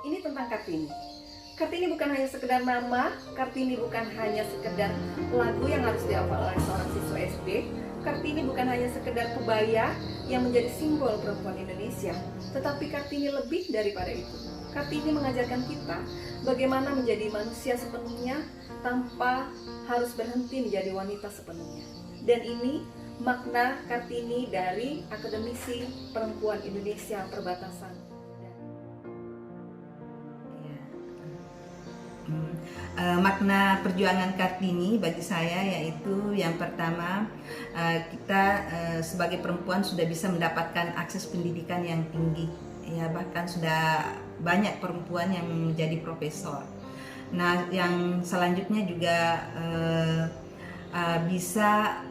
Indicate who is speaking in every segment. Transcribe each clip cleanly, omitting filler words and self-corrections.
Speaker 1: Ini tentang Kartini. Kartini bukan hanya sekedar nama, Kartini bukan hanya sekedar lagu yang harus dihafal oleh seorang siswa SD. Kartini bukan hanya sekedar kebaya yang menjadi simbol perempuan Indonesia, tetapi Kartini lebih daripada itu. Kartini mengajarkan kita bagaimana menjadi manusia sepenuhnya tanpa harus berhenti menjadi wanita sepenuhnya. Dan ini makna Kartini dari akademisi perempuan Indonesia perbatasan.
Speaker 2: Makna perjuangan Kartini bagi saya yaitu yang pertama, kita sebagai perempuan sudah bisa mendapatkan akses pendidikan yang tinggi, ya bahkan sudah banyak perempuan yang menjadi profesor. Nah, yang selanjutnya juga bisa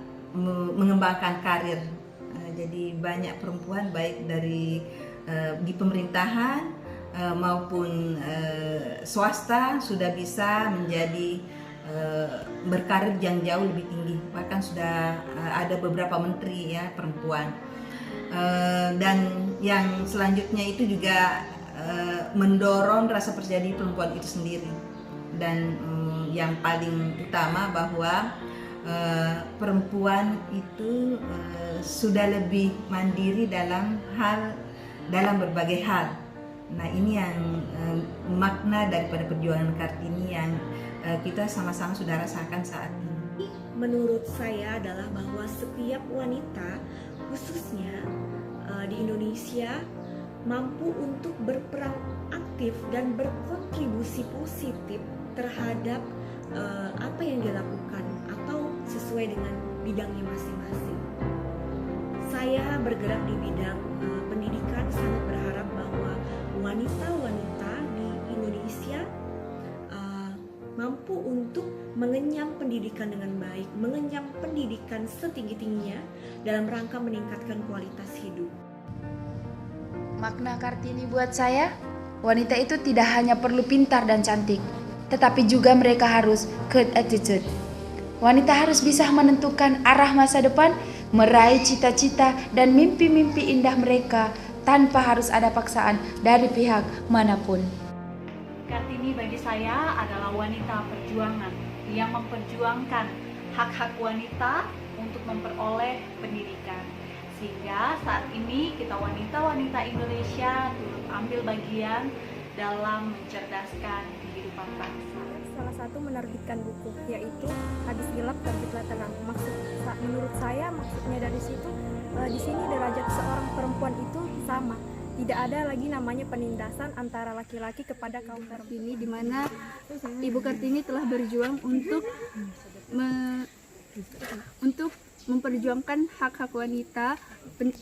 Speaker 2: mengembangkan karir. Jadi banyak perempuan baik dari di pemerintahan maupun swasta sudah bisa menjadi berkarir yang jauh lebih tinggi, bahkan sudah ada beberapa menteri ya perempuan. Dan yang selanjutnya itu juga mendorong rasa percaya diri perempuan itu sendiri, dan yang paling utama bahwa perempuan itu sudah lebih mandiri dalam berbagai hal. Nah, ini yang makna daripada perjuangan Kartini yang kita sama-sama sudah rasakan saat ini.
Speaker 3: Menurut saya adalah bahwa setiap wanita, khususnya di Indonesia, mampu untuk berperan aktif dan berkontribusi positif terhadap apa yang dilakukan atau sesuai dengan bidangnya masing-masing. Saya bergerak di bidang pendidikan, sangat berharap bahwa wanita-wanita di Indonesia mampu untuk mengenyam pendidikan dengan baik, mengenyam pendidikan setinggi-tingginya dalam rangka meningkatkan kualitas hidup.
Speaker 4: Makna Kartini buat saya, wanita itu tidak hanya perlu pintar dan cantik, tetapi juga mereka harus good attitude. Wanita harus bisa menentukan arah masa depan, meraih cita-cita dan mimpi-mimpi indah mereka tanpa harus ada paksaan dari pihak manapun.
Speaker 5: Kartini bagi saya adalah wanita perjuangan yang memperjuangkan hak-hak wanita untuk memperoleh pendidikan. Sehingga saat ini kita wanita-wanita Indonesia turut ambil bagian dalam mencerdaskan kehidupan bangsa.
Speaker 6: Salah satu menerbitkan buku, yaitu Hadis Gelap Terbitlah Terang. Menurut saya maksudnya dari situ, di sini derajat seorang perempuan itu sama. Tidak ada lagi namanya penindasan antara laki-laki kepada kaum Kartini, di mana Ibu Kartini telah berjuang untuk memperjuangkan hak-hak wanita,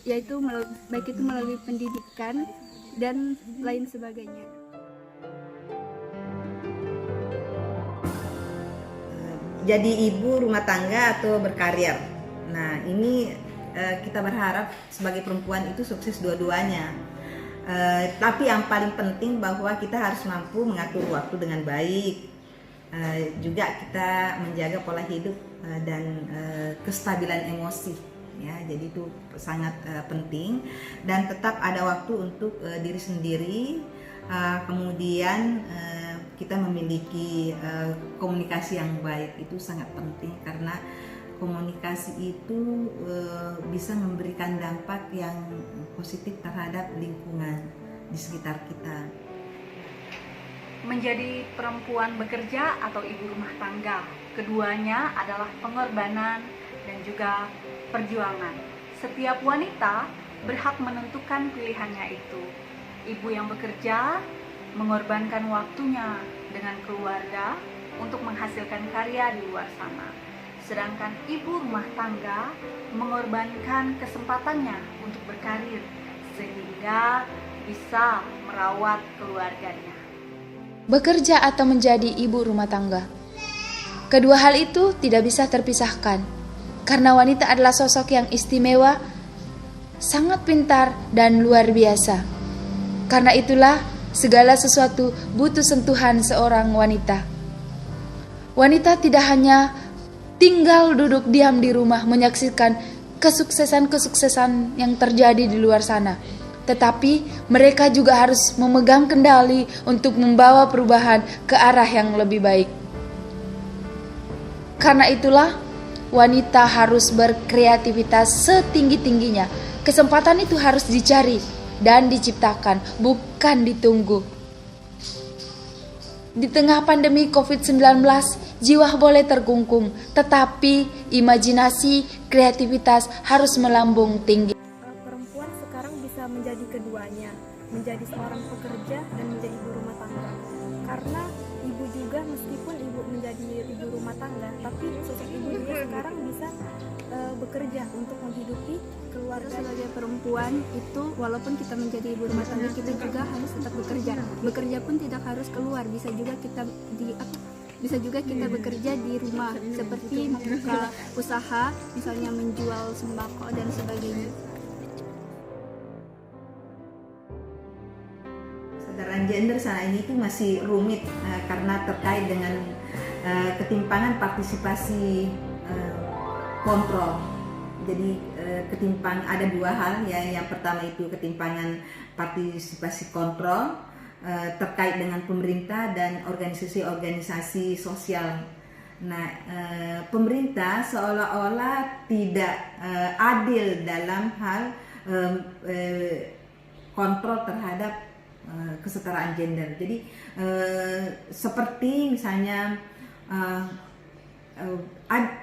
Speaker 6: yaitu baik itu melalui pendidikan dan lain sebagainya.
Speaker 2: Jadi ibu rumah tangga atau berkarir. Nah, ini kita berharap sebagai perempuan itu sukses dua-duanya. Tapi yang paling penting bahwa kita harus mampu mengatur waktu dengan baik. Juga kita menjaga pola hidup dan kestabilan emosi. Ya, jadi itu sangat penting, dan tetap ada waktu untuk diri sendiri. Kemudian kita memiliki komunikasi yang baik, itu sangat penting karena komunikasi itu bisa memberikan dampak yang positif terhadap lingkungan di sekitar kita.
Speaker 5: Menjadi perempuan bekerja atau ibu rumah tangga, keduanya adalah pengorbanan dan juga perjuangan. Setiap wanita berhak menentukan pilihannya itu. Ibu yang bekerja mengorbankan waktunya dengan keluarga untuk menghasilkan karya di luar sana. Sedangkan ibu rumah tangga mengorbankan kesempatannya untuk berkarir sehingga bisa merawat keluarganya.
Speaker 4: Bekerja atau menjadi ibu rumah tangga. Kedua hal itu tidak bisa terpisahkan, karena wanita adalah sosok yang istimewa, sangat pintar dan luar biasa. Karena itulah segala sesuatu butuh sentuhan seorang wanita. Wanita tidak hanya tinggal duduk diam di rumah menyaksikan kesuksesan-kesuksesan yang terjadi di luar sana, tetapi mereka juga harus memegang kendali untuk membawa perubahan ke arah yang lebih baik. Karena itulah, wanita harus berkreativitas setinggi-tingginya. Kesempatan itu harus dicari dan diciptakan, bukan ditunggu. Di tengah pandemi COVID-19, jiwa boleh terkungkung, tetapi imajinasi, kreativitas harus melambung tinggi.
Speaker 6: Perempuan sekarang bisa menjadi keduanya, menjadi seorang pekerja dan menjadi ibu rumah tangga. Karena ibu juga, meskipun ibu menjadi ibu rumah tangga, tapi sosok ibu juga sekarang bisa bekerja untuk menghidupi keluarga.
Speaker 7: Sebagai perempuan itu, walaupun kita menjadi ibu rumah tangga, kita juga harus tetap bekerja. Bekerja pun tidak harus keluar, bisa juga kita bekerja di rumah, seperti membuka usaha, misalnya menjual sembako dan sebagainya.
Speaker 2: Kesetaraan gender saat ini itu masih rumit karena terkait dengan ketimpangan partisipasi kontrol. Jadi ada dua hal ya. Yang pertama itu ketimpangan partisipasi kontrol terkait dengan pemerintah dan organisasi-organisasi sosial. Nah, pemerintah seolah-olah tidak adil dalam hal kontrol terhadap kesetaraan gender. Jadi seperti misalnya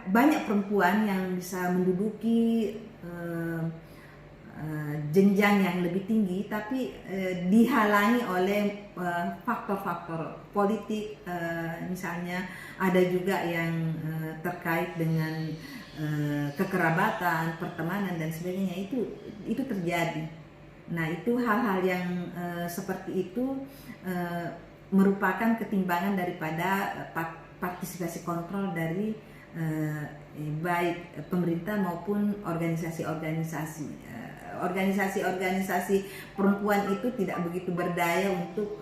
Speaker 2: banyak perempuan yang bisa menduduki jenjang yang lebih tinggi, tapi dihalangi oleh faktor-faktor politik, misalnya ada juga yang terkait dengan kekerabatan, pertemanan dan sebagainya, itu terjadi. Nah, itu hal-hal yang seperti itu merupakan ketimpangan daripada partisipasi kontrol dari baik pemerintah maupun organisasi-organisasi. Organisasi-organisasi perempuan itu tidak begitu berdaya untuk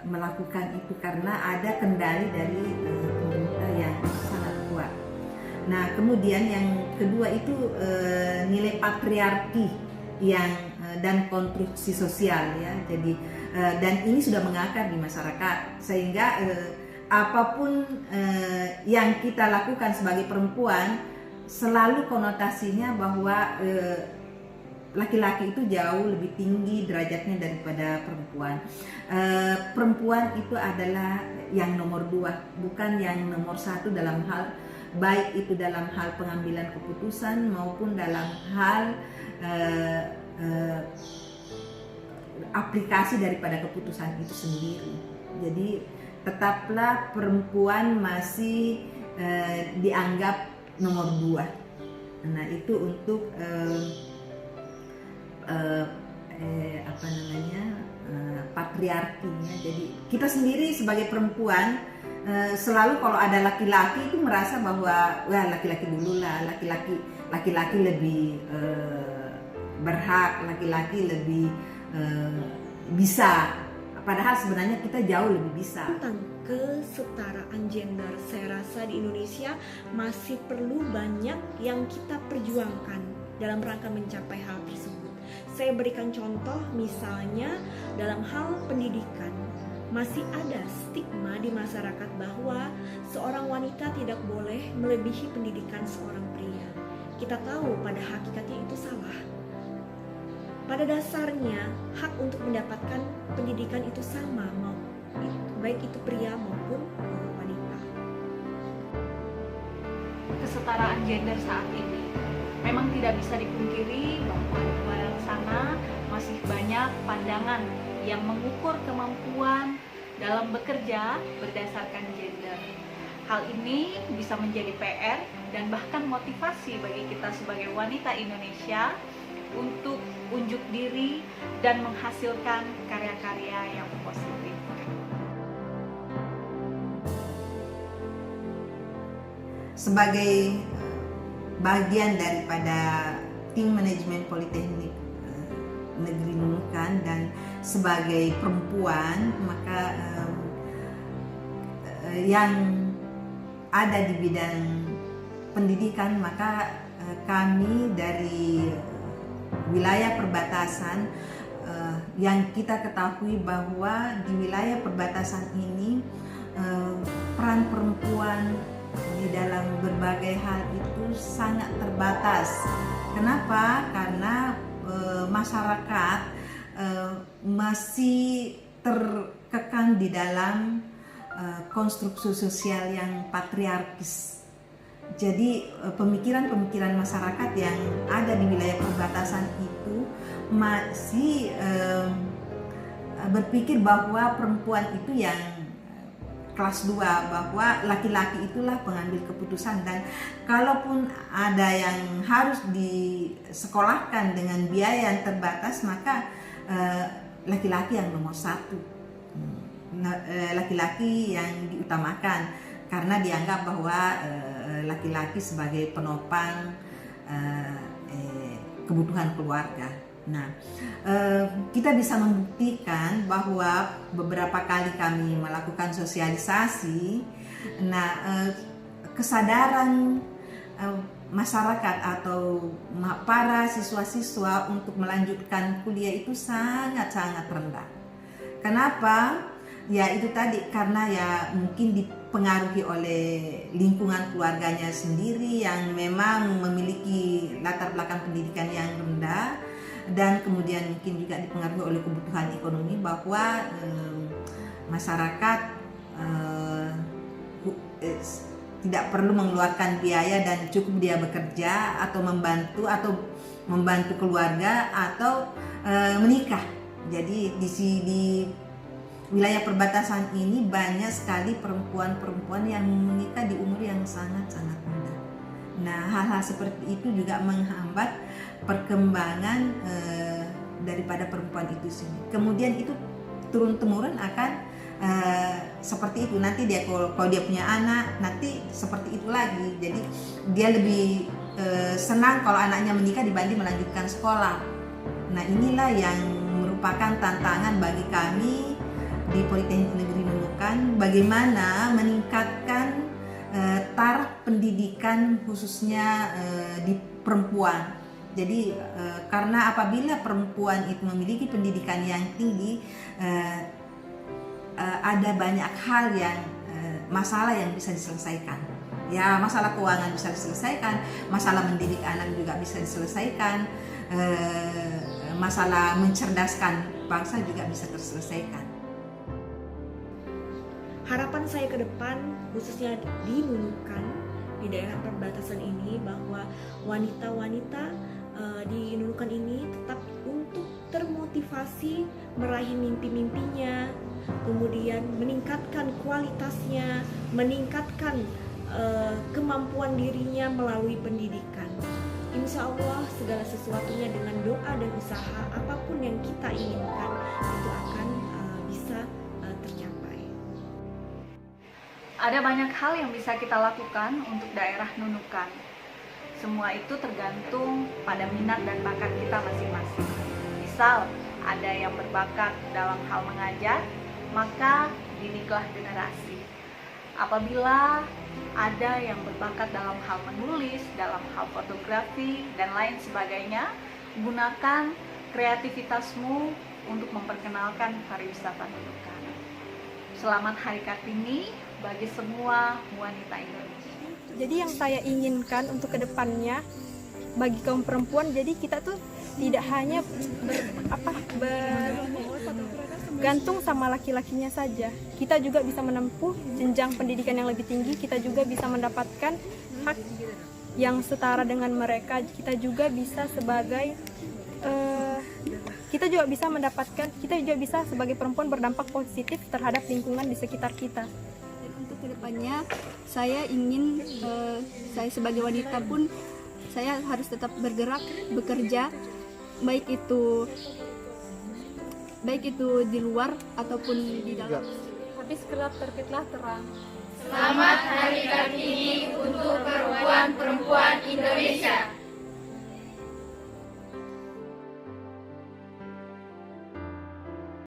Speaker 2: melakukan itu karena ada kendali dari pemerintah yang sangat kuat. Nah, kemudian yang kedua itu nilai patriarki dan konstruksi sosial ya. Jadi dan ini sudah mengakar di masyarakat sehingga apapun yang kita lakukan sebagai perempuan selalu konotasinya bahwa laki-laki itu jauh lebih tinggi derajatnya daripada perempuan. Perempuan itu adalah yang nomor 2, bukan yang nomor 1 dalam hal, baik itu dalam hal pengambilan keputusan maupun dalam hal aplikasi daripada keputusan itu sendiri. Jadi tetaplah perempuan masih dianggap nomor 2. Nah, itu untuk patriarkinya. Jadi kita sendiri sebagai perempuan selalu kalau ada laki-laki itu merasa bahwa wah, laki-laki dulu lah, laki-laki lebih berhak, laki-laki lebih bisa. Padahal sebenarnya kita jauh lebih bisa.
Speaker 3: Tentang kesetaraan gender, saya rasa di Indonesia masih perlu banyak yang kita perjuangkan dalam rangka mencapai hal tersebut. Saya berikan contoh, misalnya dalam hal pendidikan, masih ada stigma di masyarakat bahwa seorang wanita tidak boleh melebihi pendidikan seorang pria. Kita tahu pada hakikatnya itu salah. Pada dasarnya, hak untuk mendapatkan pendidikan itu sama, baik itu pria maupun wanita.
Speaker 5: Kesetaraan gender saat ini memang tidak bisa dipungkiri bahwa di luar sana masih banyak pandangan yang mengukur kemampuan dalam bekerja berdasarkan gender. Hal ini bisa menjadi PR dan bahkan motivasi bagi kita sebagai wanita Indonesia untuk unjuk diri dan menghasilkan karya-karya yang positif.
Speaker 2: Sebagai bagian daripada tim manajemen Politeknik Negeri Nunukan dan sebagai perempuan, maka yang ada di bidang pendidikan, maka kami dari wilayah perbatasan yang kita ketahui bahwa di wilayah perbatasan ini peran perempuan di dalam berbagai hal itu sangat terbatas. Kenapa? Karena masyarakat masih terkekang di dalam konstruksi sosial yang patriarkis. Jadi pemikiran-pemikiran masyarakat yang ada di wilayah perbatasan itu masih berpikir bahwa perempuan itu yang kelas 2, bahwa laki-laki itulah pengambil keputusan, dan kalaupun ada yang harus disekolahkan dengan biaya yang terbatas, maka laki-laki yang nomor 1, laki-laki yang diutamakan, karena dianggap bahwa laki-laki sebagai penopang kebutuhan keluarga. Nah, kita bisa membuktikan bahwa beberapa kali kami melakukan sosialisasi, kesadaran masyarakat atau para siswa-siswa untuk melanjutkan kuliah itu sangat-sangat rendah. Kenapa? Ya itu tadi, karena ya mungkin dipengaruhi oleh lingkungan keluarganya sendiri yang memang memiliki latar belakang pendidikan yang rendah, dan kemudian mungkin juga dipengaruhi oleh kebutuhan ekonomi, bahwa masyarakat tidak perlu mengeluarkan biaya dan cukup dia bekerja atau membantu keluarga atau menikah. Jadi di wilayah perbatasan ini banyak sekali perempuan-perempuan yang menikah di umur yang sangat-sangat muda. Nah, hal-hal seperti itu juga menghambat perkembangan daripada perempuan itu sendiri. Kemudian itu turun-temurun akan seperti itu. Nanti dia kalau dia punya anak, nanti seperti itu lagi. Jadi dia lebih senang kalau anaknya menikah dibanding melanjutkan sekolah. Nah, inilah yang merupakan tantangan bagi kami di Politeknik Negeri Nunukan, bagaimana meningkatkan taraf pendidikan khususnya di perempuan. Jadi karena apabila perempuan itu memiliki pendidikan yang tinggi, ada banyak hal yang masalah yang bisa diselesaikan. Ya, masalah keuangan bisa diselesaikan, masalah mendidik anak juga bisa diselesaikan, masalah mencerdaskan bangsa juga bisa terselesaikan.
Speaker 3: Harapan saya ke depan, khususnya di Nunukan, di daerah perbatasan ini, bahwa wanita-wanita di Nunukan ini tetap untuk termotivasi meraih mimpi-mimpinya, kemudian meningkatkan kualitasnya, meningkatkan kemampuan dirinya melalui pendidikan. Insya Allah segala sesuatunya dengan doa dan usaha, apapun yang kita inginkan itu akan bisa tercapai.
Speaker 5: Ada banyak hal yang bisa kita lakukan untuk daerah Nunukan. Semua itu tergantung pada minat dan bakat kita masing-masing. Misal, ada yang berbakat dalam hal mengajar, maka didiklah generasi. Apabila ada yang berbakat dalam hal menulis, dalam hal fotografi, dan lain sebagainya, gunakan kreativitasmu untuk memperkenalkan pariwisata Nunukan. Selamat Hari Kartini bagi semua wanita Indonesia.
Speaker 6: Jadi yang saya inginkan untuk kedepannya bagi kaum perempuan, jadi kita tuh tidak hanya bergantung sama laki-lakinya saja. Kita juga bisa menempuh jenjang pendidikan yang lebih tinggi. Kita juga bisa mendapatkan hak yang setara dengan mereka. Kita juga bisa sebagai kita juga bisa sebagai perempuan berdampak positif terhadap lingkungan di sekitar kita.
Speaker 7: Dan untuk kedepannya saya ingin saya sebagai wanita pun saya harus tetap bergerak, bekerja, baik itu di luar ataupun di dalam.
Speaker 6: Habis gelap terbitlah terang.
Speaker 8: Selamat Hari Kartini untuk perempuan-perempuan Indonesia.